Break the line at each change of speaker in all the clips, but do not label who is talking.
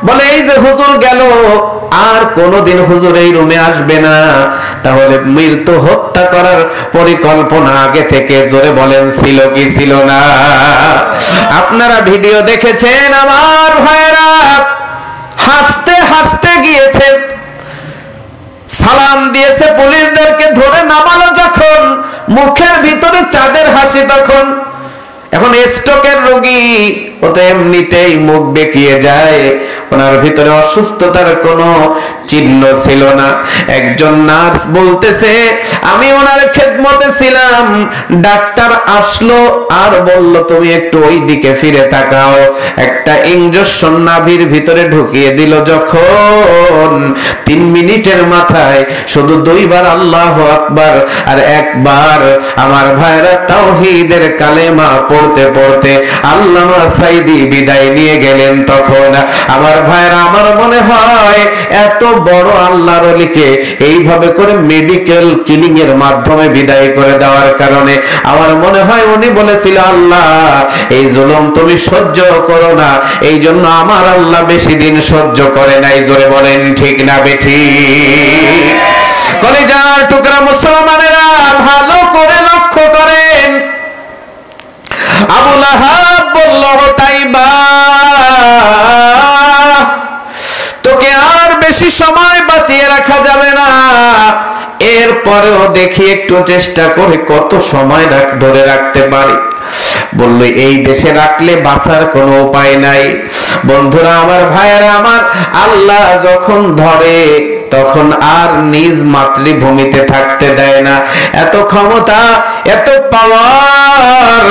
বলে এই যে হুজুর গেল, আর কোনোদিন হুজুর এই রুমে আসবে না। তাহলে মৃত্যু হত্যা করার পরিকল্পনা আগে থেকে জোরে বলেন ছিল কি ছিল না? আপনারা ভিডিও দেখেছেন আমার ভাইরা, হাসতে হাসতে গিয়েছে, সালাম দিয়েছে, পুলিশদেরকে ধরে নামালো যখন, মুখের ভিতরে চাঁদের হাসি তখন। এখন স্ট্রোকের রোগী, ও তো এমনিতেই মুখ বেঁকিয়ে যায়, ওনার ভিতরে অসুস্থতার কোনো চিহ্ন ছিল না। একজন নার্স বলতেছে আমি ওনার খেদমতে ছিলাম, ডাক্তার আসলো আর বলল তুমি একটু ওই দিকে ফিরে তাকাও। একটা ইনজেকশন নাভির ভিতরে ঢুকিয়ে দিল যখন, 3 মিনিটের মাথায় শুধু 2 বার আল্লাহু আকবার আর 1 বার আমার ভাইরা তাওহীদের কালেমা পড়তে পড়তে আল্লামা সাইদি বিদায় নিয়ে গেলেন। তখন আমার ভাইরা, আমার মনে হয় এত বড় আল্লাহর ওলিকে এইভাবে করে মেডিকেল কিলিং এর মাধ্যমে বিদায় করে দেওয়ার কারণে আমার মনে হয় উনি বলেছিল আল্লাহ এই জুলুম তুমি সহ্য করো না, এই জন্য আমার আল্লাহ বেশি দিন সহ্য করে নাই। জোরে বলেন ঠিক না বেঠিক? কলিজার টুকরা মুসলমানেরা ভালো করে লক্ষ্য করেন, আবু লাহাব বলল তাইবা তোকে আর বেশি সময় বাঁচিয়ে রাখা যাবে না, এরপরেও দেখি একটু চেষ্টা করে কত সময় ধরে রাখতে পারি। বলল এই দেশে রাখলে বাঁচার কোনো উপায় নাই। বন্ধুরা আমার, ভাইয়েরা আমার, আল্লাহ যখন ধরে তখন আর নিজ মাতৃভূমিতে থাকতে দেয় না। এত ক্ষমতা, এত পাওয়ার।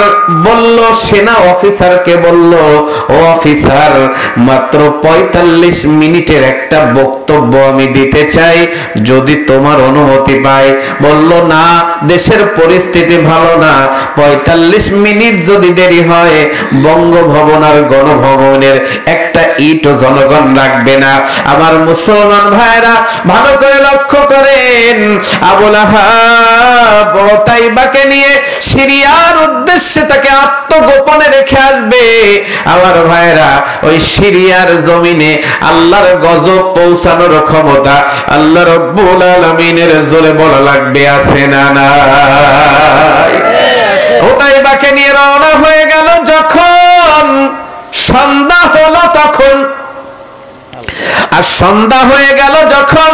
বলল সেনা অফিসারকে, বলল ও অফিসার, মাত্র 45 মিনিটের একটা বক্তব্য আমি দিতে চাই, যদি তোমার অনুমতি পাই। বলল না, দেশের পরিস্থিতি ভালো না, 45 মিনিট যদি দেরি হয় বঙ্গভবন আর গণভবনের একটা ইটও জনগণ রাখবে না। আমার মুসলমান ভাইরা ভালো করে লক্ষ্য করেন, আবু লাহাব তাইবাকে নিয়ে সিরিয়ার উদ্দেশ্যে তাকে আত্মগোপনে রেখে আসবে। আমার ভাইরা, ওই সিরিয়ার জমিনে আল্লাহর গজব পৌঁছানোর ক্ষমতা আল্লাহ রাব্বুল আলামিনের জোরে বলা লাগবে আছে না নাই? তাইবাকে নিয়ে রওনা হয়ে গেল। যখন সন্ধ্যা হলো তখন, আর সন্ধ্যা হয়ে গেল যখন,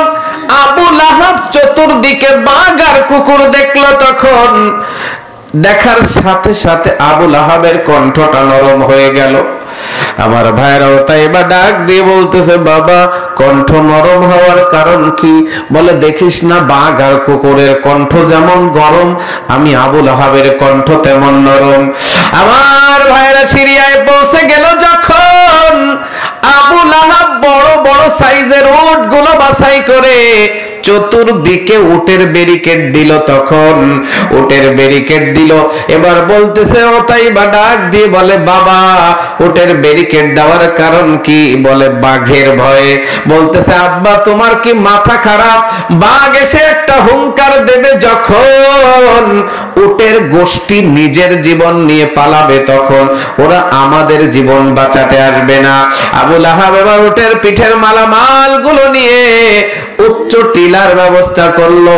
আবু লাহাব চতুর্দিকে বাঘ আর কুকুর দেখলো তখন, দেখার সাথে সাথে আবু লাহাবের কণ্ঠটা নরম হয়ে গেল। আমার ভাইরাও তাইবা ডাক দিয়ে বলতেছে বাবা, কণ্ঠ নরম হওয়ার কারণ কি? বলে দেখিস না বাঘ আর কুকুরের কণ্ঠ যেমন গরম, আমি আবু লাহাবের কণ্ঠ তেমন নরম। আমার ভাইরা সিরিয়ায় পৌঁছে গেল যখন, আবু লাহাব বড় বড় সাইজের উট গুলো বাছাই করে চতুর্দিকে উটের ব্যারিকেড দিল। তখন উটের ব্যারিকেড দিল, এবার বলতেছে ও তাইবা ডাক দিয়ে বলে বাবা, উটের ব্যারিকেড দেওয়ার কারণ কি? বলে বাঘের ভয়ে। বলতেছে আব্বা তোমার কি মাথা খারাপ? বাঘ এসে একটা হুঙ্কার দেবে যখন, উটের গোষ্ঠী নিজের জীবন নিয়ে পালাবে, তখন ওরা আমাদের জীবন বাঁচাতে আসবে না। আবু লাহাব এবার উটের পিঠের মালামাল গুলো নিয়ে উচ্চ টিলার ব্যবস্থা করলো।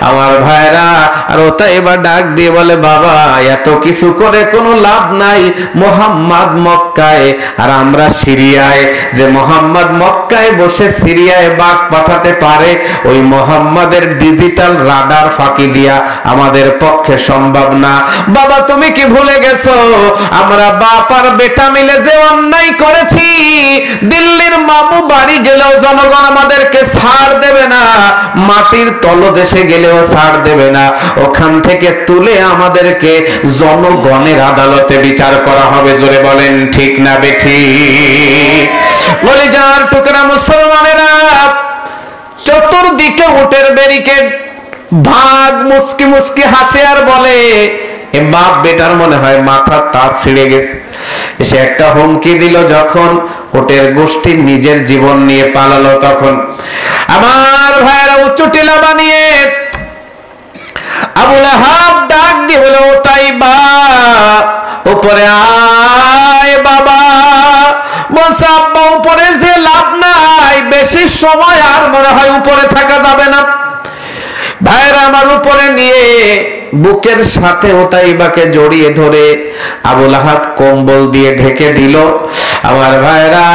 আমার ভাইরা, আর ওটা এবার ডাক দিয়ে বলে বাবা এত কিছু করে কোনো লাভ নাই, মুহাম্মদ মক্কায় আর আমরা সিরিয়ায়। যে মুহাম্মদ মক্কায় বসে সিরিয়ায় বাঘ পাঠাতে পারে, ওই মুহাম্মাদের ডিজিটাল রাডার ফাঁকি দিয়া আমাদের পক্ষে সম্ভব না। বাবা তুমি কি ভুলে গেছো আমরা বাপ আর বেটা মিলে যে অন্যায় করেছি? দিল্লির মামু বাড়ি গেলেও জনগণ আমাদেরকে ছাড় দেবে না, মাটির তলদেশে গেলেও ছাড় দেবে না, ওখান থেকে তুলে আমাদেরকে জনগণের আদালতে বিচার করা হবে। জোরে বলেন ঠিক না বেঠিক? কলিজার টুকরা মুসলমানেরা, চতুর্দিকে উটের ব্যারিকেড। ভাগ মুস্কি মুস্কি হাসে আর বলে, বাপ বেটার মনে হয় মাথার তাজ ছিঁড়ে গেছে। এসে একটা হুমকি দিল যখন, উটের গোষ্ঠী নিজের জীবন নিয়ে পালালো তখন। আমার ভাইয়েরা উঁচু টিলা বানিয়ে আবু লাহাব ডাক দিয়ে বলে ও তাইবা উপরে আয় বাবা। বলছে আব্বা উপরে যে লাভ নাই, বেশি সময় আর মনে হয় উপরে থাকা যাবে না। ভাইরা আমার উপরে নিয়ে বুকের সাথে উতাইবাকে জড়িয়ে ধরে আবু লাহাব কম্বল দিয়ে ঢেকে দিল। আমার ভাইরা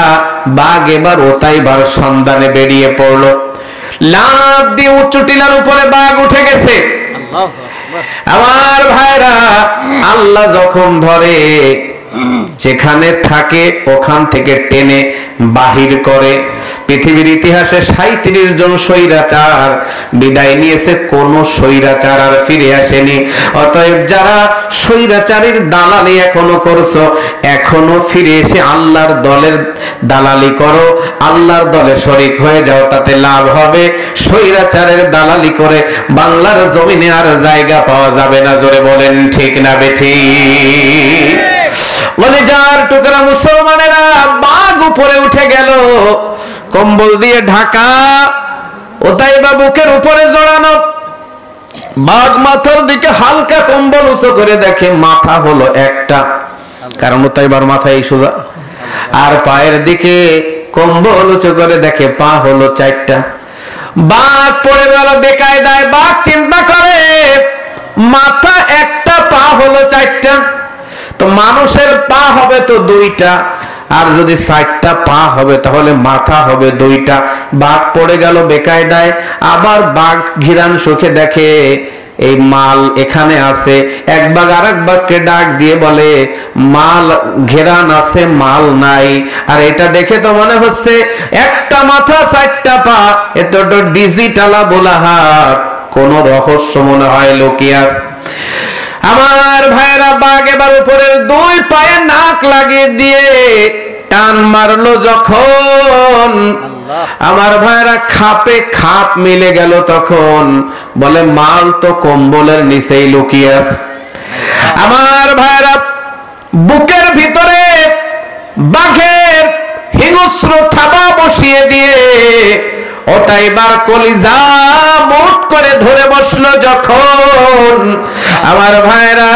বাঘ এবার উতাইবার সন্ধানে বেরিয়ে পড়লো। লাফ দিয়ে উঁচু টিলার উপরে বাঘ উঠে গেছে। আমার ভাইরা আল্লাহ যখন ধরে যেখানে থাকে ওখান থেকে টেনে বাহির করে। পৃথিবীর ইতিহাসে 37 জন স্বৈরাচার বিদায় নিয়েছে, কোন স্বৈরাচার আর ফিরে আসেনি। অতএব যারা স্বৈরাচারীর দালালি এখনো করছো, এখনো ফিরে এসে আল্লাহর দলের দালালি করো, আল্লাহর দলে শরীক হয়ে যাও, তাতে লাভ হবে। স্বৈরাচারের দালালি করে বাংলার জমিনে আর জায়গা পাওয়া যাবে না। জোরে বলেন ঠিক না বেঠিক? কলিজার টুকরা মুসলমানেরা, বাঘ উপরে উঠে গেল, কম্বল দিয়ে ঢাকা, উতাইবা বুকের উপরে জড়ানো। বাঘ মাথার দিকে হালকা কম্বল উঁচু করে দেখে মাথা হলো একটা, কারণ উতাইবার মাথা এই সোজা। আর পায়ের দিকে কম্বল উঁচু করে দেখে পা হলো 4টা। বাঘ পড়ে গেল বেকায়দায়। বাঘ চিন্তা করে মাথা একটা, পা হলো 4টা, তো মানুষের পা হবে তো 2টা, আর যদি 4টা পা হবে তাহলে মাথা হবে 2টা। বাঘ পড়ে গেল বেকায়দায়। আবার বাঘ ঘিরান সুখে দেখে এই মাল এখানে আছে। এক বাঘ আরেক বাঘকে ডাক দিয়ে বলে মাল ঘেরান আছে, মাল নাই। আর এটা দেখে তো মনে হচ্ছে একটা মাথা 4টা পা, এত ডিজিটাল বোলাহাট, কোন রহস্য মনে হয় লুকিয়ে আছে। আমার ভাইরা বাঘ এবার উপরের 2 পায়ে নাক লাগিয়ে দিয়ে টান মারলো যখন, আমার ভাইরা খাপে খাপ মিলে গেল। তখন বলে মাল তো কম্বলের নিচেই লুকিয়ে আছে। আমার ভাইরা বুকের ভিতরে বাঘের হিংস্র থাবা বসিয়ে দিয়ে উতাইবার কলিজা মুট করে ধরে বসলো যখন, আমার ভাইরা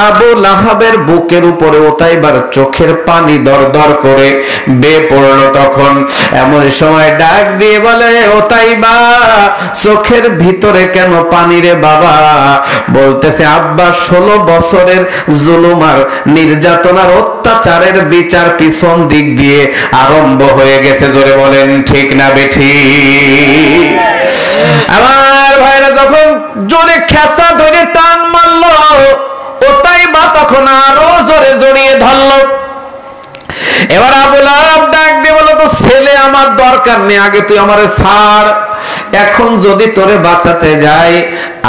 আবু লাহাবের বুকের উপরে উতাইবার চোখের পানি দরদর করে বেয়ে পড়লো। তখন এমন সময় ডাক দিয়ে বলে উতাইবা, চোখের ভিতরে কেন পানি রে বাবা? বলতেছে আব্বা 16 বছরের জুলুম আর নির্যাতনার অত্যাচারের বিচার পিছন দিক দিয়ে আরম্ভ হয়ে গেছে। জোরে বলেন ঠিক না বেঠিক? আমার ভাইরা যখন জোরে খেসা ধরে টান মারলো, উতাইবা তখন আরো জোরে জড়িয়ে ধরলো। এবার আবু লাহাব ডাক দিয়ে বলল, তো ছেলে আমার দরকার নেই, আগে তুই আমারে ছাড়। এখন যদি তোরে বাঁচাতে যাই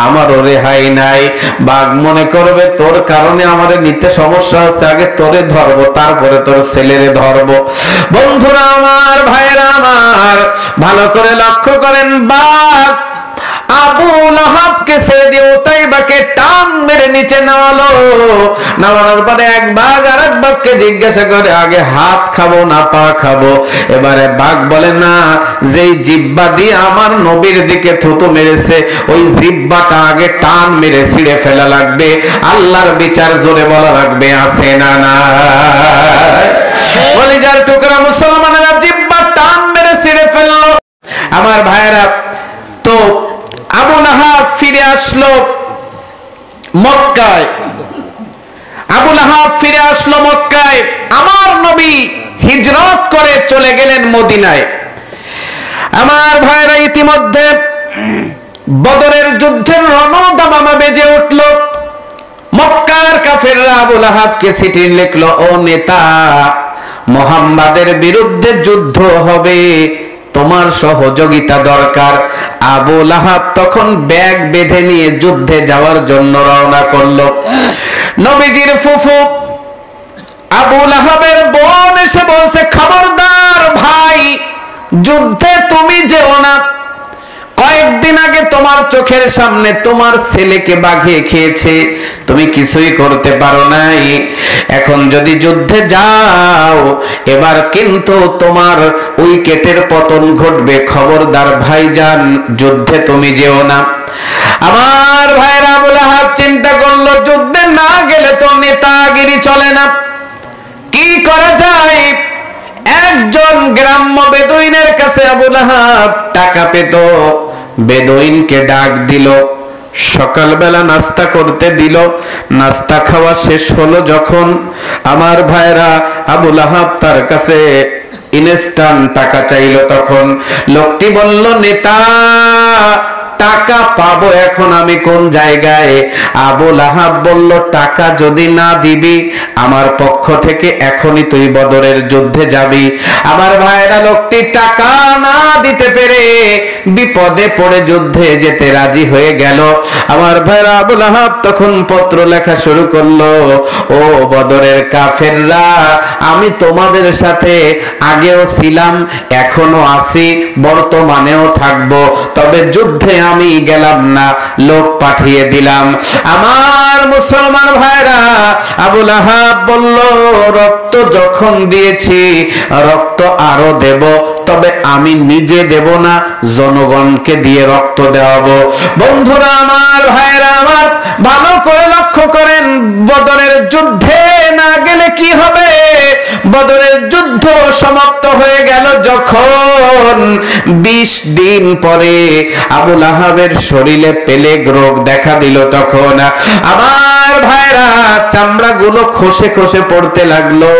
আমারও রেহাই নাই। বাঘ মনে করবে তোর কারণে আমারে নিতে সমস্যা হচ্ছে, আগে তোরে ধরবো, তারপরে তোর ছেলেরে ধরবো। বন্ধুরা আমার, ভাইরা আমার, ভালো করে লক্ষ্য করেন, বাঘ আবু লাহাবকে ছেড়ে দিয়ে উতাইবাকে টান মেরে নিচে নামালো। নামানোর পরে এক বাঘ আর এক বাঘকে জিজ্ঞাসা করে আগে হাত খাবো না পা খাবো? এবারে বাঘ বলে না, যেই জিহ্বা দিয়ে আমার নবীর দিকে থুতু মেরেছে ওই জিহ্বাটা আগে টান মেরে ছিঁড়ে ফেলা লাগবে। আল্লাহর বিচার জোরে বলা লাগবে, আছে না না? কলিজার টুকরা মুসলমানেরা জিহ্বা টান মেরে ছিঁড়ে ফেললো। আমার ভাইয়েরা, তো আবু লাহাব ফিরে আসলো মক্কায়। আবু লাহাব ফিরে আসলো মক্কায়। আমার নবী হিজরত করে চলে গেলেন মদিনায়। আমার ভাইরা, ইতিমধ্যে বদরের যুদ্ধের রণদামামা বেজে উঠল। মক্কার কাফেররা আবু লাহাবকে চিঠি লিখলো, ও নেতা, মুহাম্মাদের বিরুদ্ধে যুদ্ধ হবে, তোমার সহযোগিতা দরকার। আবু লাহাব তখন ব্যাগ বেঁধে নিয়ে যুদ্ধে যাওয়ার জন্য রওনা করলো। নবীজির ফুফু আবু লাহাবের বোন এসে বলছে, খবরদার ভাই, যুদ্ধে তুমি যেও না। কয়েকদিন আগে তোমার চোখের সামনে তোমার ছেলেকে বাঘে খেয়েছে, তুমি কিছুই করতে পারো নাই। এখন যদি যুদ্ধে যাও এবার কিন্তু তোমার উইকেটের পতন ঘটবে। খবরদার ভাইজান, যুদ্ধে তুমি যেও না। আমার ভাইরা, আবু লাহাব চিন্তা করলো, যুদ্ধে না গেলে তো নেতাগিরি চলে না, কি করা যায়? গ্রাম্য বেদুইনের কাছে আবু লাহাব টাকা পেত, বেদুইনকে ডাক দিল, সকালবেলা নাস্তা করতে দিল। নাস্তা খাওয়া শেষ হলো যখন, আমার ভাইরা আবু লাহাব তার কাছে ইনস্ট্যান্ট টাকা চাইলো। তখন লোকটি বলল, নেতা টাকা পাবো এখন আমি কোন জায়গায়? আবু লাহাব বলল, টাকা যদি না দিবি আমার পক্ষ থেকে এখনই তুই বদরের যুদ্ধে যাবি। আমার ভাইরা লোকটি টাকা না দিতে পেরে বিপদে পড়ে যুদ্ধে যেতে রাজি হয়ে গেল। আমার ভাইরা আবু লাহাব তখন পত্র লেখা শুরু করলো, ও বদরের কাফেররা, আমি তোমাদের সাথে আগেও ছিলাম, এখনো আছি, বর্তমানেও থাকবো, তবে যুদ্ধে আমি গেলাম না, লোক পাঠিয়ে দিলাম। আমার মুসলমান ভাইরা, আবু লাহাব বলল, রক্ত যখন দিয়েছি রক্ত আরো দেব, তবে আমি নিজে দেব না, জনগণকে দিয়ে রক্ত দেওয়াবো। বন্ধুরা আমার, ভাইরা আমার, ভালো করে লক্ষ্য করেন, বদরের যুদ্ধে না গেলে কি হবে? বদরের যুদ্ধ সমাপ্ত হয়ে গেল যখন 20 দিন পরে আবু লাহাবের শরীরে প্লেগ রোগ দেখা দিল। তখন আমার ভাইরা চামড়াগুলো খসে খসে পড়তে লাগলো।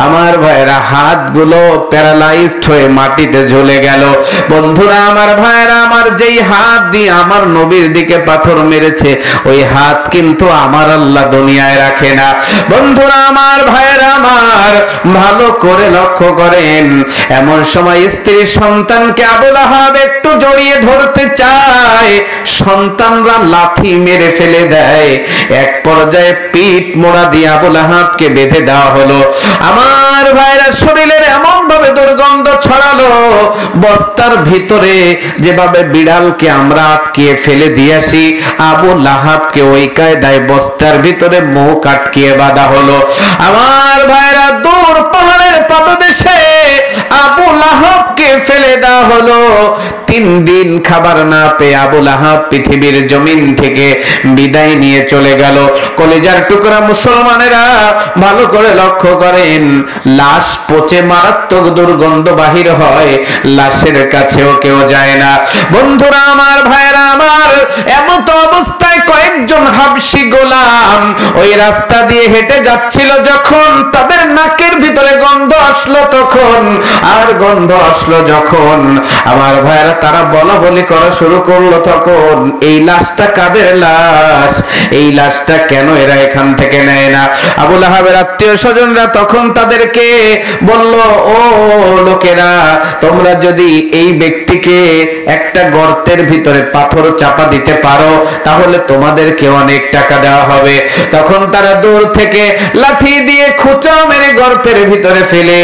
আমার ভাইরা হাতগুলো প্যারালাইজড হয়ে মাটিতে ঝুলে গেল। বন্ধুরা আমার, ভাইরা আমার, যেই হাত দিয়ে আমার নবীর দিকে পাথর মেরেছে ওই হাত কিন্তু আমার আল্লাহ দুনিয়ায় রাখে না। বন্ধুরা আমার, ভাইরা আমার, ভালো করে লক্ষ্য করেন, এমন সময় স্ত্রী সন্তানকে আবু লাহাব একটু জড়িয়ে ধরতে চায়, সন্তানরা লাথি মেরে ফেলে দেয়। এক পর্যায়ে পিঠ মোড়া দিয়ে আবু লাহাবকে বেঁধে দেওয়া হলো। আমার ভাইরা শরীরের এমন ভাবে দুর্গন্ধ ছড়ালো, বস্তার ভিতরে যেভাবে বিড়ালকে আমরা আটকিয়ে ফেলে দিয়ে আসি, আবু লাহাবকে ওই কায়দায় বস্তার ভিতরে মুখ আটকিয়ে বাঁধা হলো। আমার ভাইরা দূর পাহাড়ের পাদদেশে আবু লাহাবকে ফেলে দেওয়া হলো। 3 দিন খাবার না পেয়ে আবু লাহাব পৃথিবীর জমিন থেকে বিদায় নিয়ে চলে গেল। কলিজার টুকরা মুসলমানেরা, ভালো করে লক্ষ্য করেন, লাশ পচে মারাত্মক দুর্গন্ধ বাহির হয়, লাশের কাছেও কেউ যায় না। বন্ধুরা আমার, ভাইরা আমার, এমত অবস্থায় কয়েকজন হাবশি গোলাম ওই রাস্তা দিয়ে হেঁটে যাচ্ছিল, যখন তাদের নাকের ভিতরে গন্ধ আসলো তখন, আর গন্ধ আসলো যখন, আমার ভাইরা তারা বলা বলি করা শুরু করলো। তখন এই লাশটা কাদের লাশ? এই লাশটা কেন এরা এখান থেকে নেয় না? আবু লাহাবের আত্মীয় স্বজনরা তখন তাদেরকে বলল, ও লোকেরা, তোমরা যদি এই ব্যক্তিকে একটা গর্তের ভিতরে পাথর চাপা দিতে পারো তাহলে তোমাদেরকে অনেক টাকা দেওয়া হবে। তখন তারা দূর থেকে লাঠি দিয়ে খোঁচা মেরে গর্তের ভিতরে ফেলে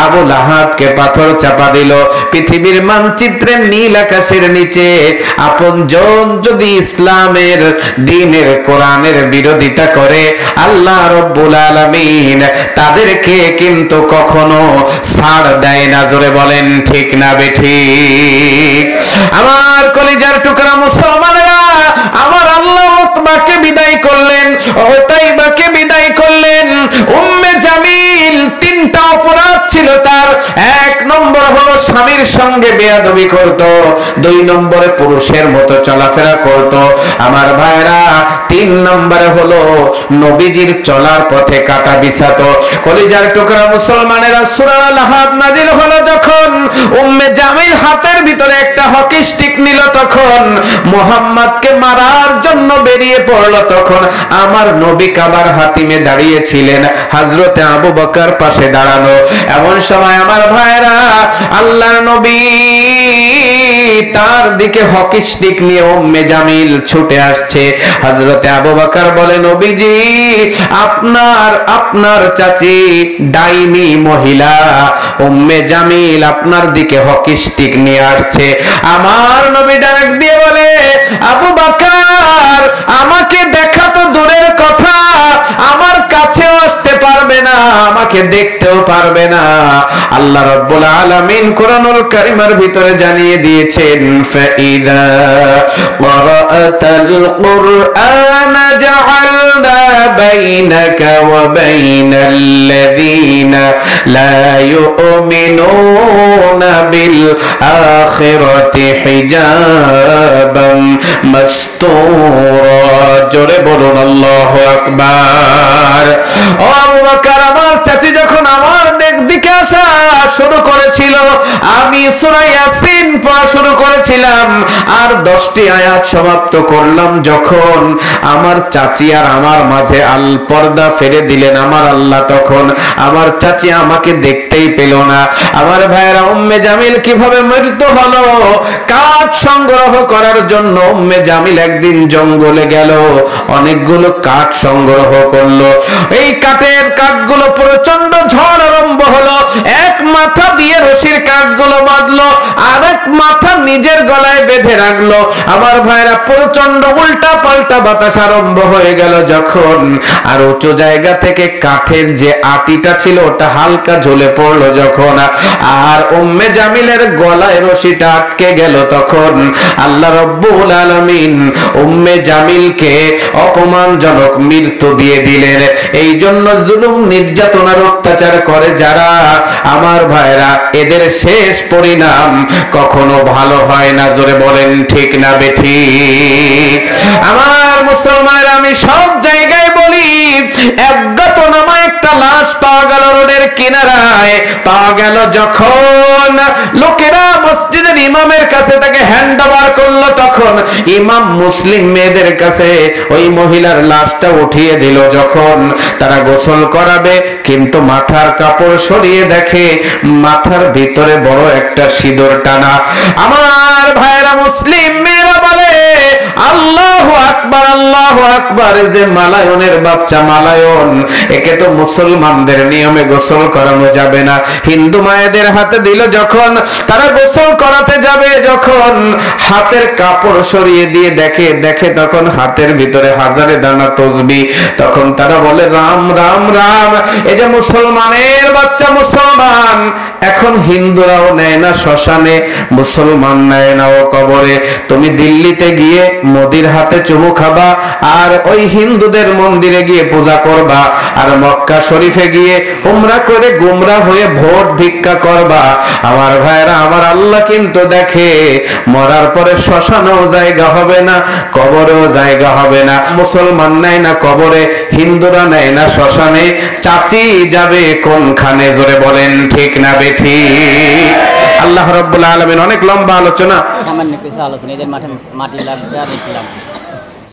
আবু লাহাবকে পাথর চাপা দিল। পৃথিবীর মানচিত্রে নীল আকাশের নিচে আপনজন যদি ইসলামের দ্বীনের কোরআনের বিরোধিতা করে, আল্লাহ রাব্বুল আলামিন তাদেরকে কিন্তু কখনো ছাড় দেয় না। জোরে বলেন ঠিক না বেঠিক? আমার কলিজার টুকরা মুসলমানেরা, আমার আল্লাহ উতবাকে বিদায় করলেন, উতাইবাকে বিদায় করলেন। উম্মে জামিল 3টা অপরাধ ছিল তার। 1 নম্বর হলো স্বামীর সঙ্গে বেয়াদবি করত, 2 নম্বরে পুরুষের মতো চলাফেরা করত। আমার ভাইরা 3 নম্বরে হলো নবীজির চলার পথে কাটা বিছাতো। কলিজার টুকরা মুসলমানেরা, সূরা আল-আহজাব নাজিল হলো যখন, উম্মে জামিল হাতের ভিতরে একটা হকি স্টিক নিল, তখন মুহাম্মদকে মারার জন্য বেরিয়ে পড়লো। তখন আমার নবী কাবার হাতিমে দাঁড়িয়েছিলেন, হযরতে আবু বকর পাশে দাঁড়ানো। এমন সময় আমার ভাইরা, আল্লাহর নবী তার দিকে হকি স্টিক নিয়ে উম্মে জামিল ছুটে আসছে। হযরতে আবু বকর বলে, নবীজি, আপনার চাচি ডাইনি মহিলা উম্মে জামিল আপনার দিকে হকি স্টিক নিয়ে আসছে। আমার নবী ডাক দিয়ে বলে, আবু বকর, আমাকে দেখা তো দূরের কথা, আমার কাছেও আসতে পারবে না, আমাকে দেখতেও পারবে না। আল্লাহ রাব্বুল আলামিন কোরআনুল কারীমের ভিতরে জানিয়ে দিয়েছেন, ফাইদা ক্বারাআতাল কুরআনা জাআলনা বাইনাকা ওয়া বাইনাল্লাযীনা লা ইউমিনুনা বিল আখিরাতি হিজাবাম মাসতুরা। জোরে বলুন আল্লাহু আকবার। ও আবু বকর, আমার চাচি যখন আমার দিকে আসা শুরু করেছিল, আমি সূরা ইয়াসিন পড়া শুরু করেছিলাম, আর 10টি আয়াত সমাপ্ত করলাম যখন আমার চাচি আর আমার মাঝে আল পর্দা ফেলে দিলেন আমার আল্লাহ, তখন আমার চাচি আমাকে দেখতেই পেল না। আমার ভাইয়েরা, উম্মে জামিল কিভাবে মৃত্যু হলো? কাঠ সংগ্রহ করার জন্য উম্মে জামিল একদিন জঙ্গলে গেল, অনেকগুলো কাঠ সংগ্রহ করলো। এই কাঠগুলো প্রচন্ড ঝড় আরম্ভ হলো। এক মাথা দিয়ে রশির কাঠগুলো বাঁধলো, আর এক মাথা নিজের গলায় বেঁধে রাখলো। আমার ভাইরা, প্রচন্ড উল্টা পাল্টা বাতাস আরম্ভ হয়ে গেল যখন, আর উঁচু জায়গা থেকে কাঠের যে আটিটা ছিল ওটা হালকা ঝুলে পড়লো যখন, আর উম্মে জামিলের গলায় রশিটা আটকে গেল, তখন আল্লাহ রাব্বুল আলামিন উম্মে জামিলকে অপমানজনক মৃত্যু দিয়ে দিলেন। এই জন্য জুলুম, নির্যাতনার অত্যাচার করে যারা, আমার ভাইরা, এদের শেষ পরিণাম কখনো ভালো হয় না। জোরে বলেন ঠিক না বেঠিক? আমার মুসলমানের, আমি সব জায়গায় বলি, অজ্ঞাতনামা একটা লাশ পাওয়া গেল রোডের কিনারায়, পাওয়া গেল যখন লোকেরা মসজিদের ইমামের কাছে তাকে হ্যান্ড ওভার করলো, তখন ইমাম মুসলিম মেয়েদের কাছে ওই মহিলার লাশটা উঠিয়ে দিল। যখন তারা গোসল করাবে, কিন্তু মাথার কাপড় সরিয়ে দেখে মাথার ভিতরে বড় একটা সিঁদুর টানা। আমার ভাইরা, মুসলিম মেয়েরা বলে, আল্লাহু আকবার, আল্লাহু আকবার। যে মালায়নের বাচ্চা মালায়ন, একে তো মুসলমানদের নিয়মে গোসল করানো যাবে না। হিন্দু মায়েদের হাতে দিল, যখন তারা গোসল করাতে যাবে, যখন হাতের কাপড় সরিয়ে দিয়ে দেখে তখন হাতের ভিতরে হাজারে দানা তসবিহ। তখন তারা বলে, রাম রাম রাম। এই যে মুসলমানের বাচ্চা মুসলমান, এখন হিন্দুরাও নেয় না শ্মশানে, মুসলমান নেয় না ও কবরে। তুমি দিল্লিতে গিয়ে মোদির হাতে চুমু খাবা, আর ওই হিন্দুদের মন্দিরে গিয়ে পূজা করবা, আর মক্কা শরীফে গিয়ে উমরা করে গুমরা হয়ে ভোট ভিক্ষা করবা। আমার ভাইরা, আমার আল্লাহ কিন্তু দেখে, মরার পরে শ্মশানেও জায়গা হবে না, কবরেও জায়গা হবে না। মুসলমান নেয় না কবরে, হিন্দুরা নেয় না শ্মশানে, চাচি যাবে কোনখানে? জোরে বলেন ঠিক না বেঠিক? আল্লাহ রাব্বুল আলামিন, অনেক লম্বা আলোচনা,
সামান্য কিছু আলোচনা, এদের মাঠে মাটি লাগবে আর ইসলাম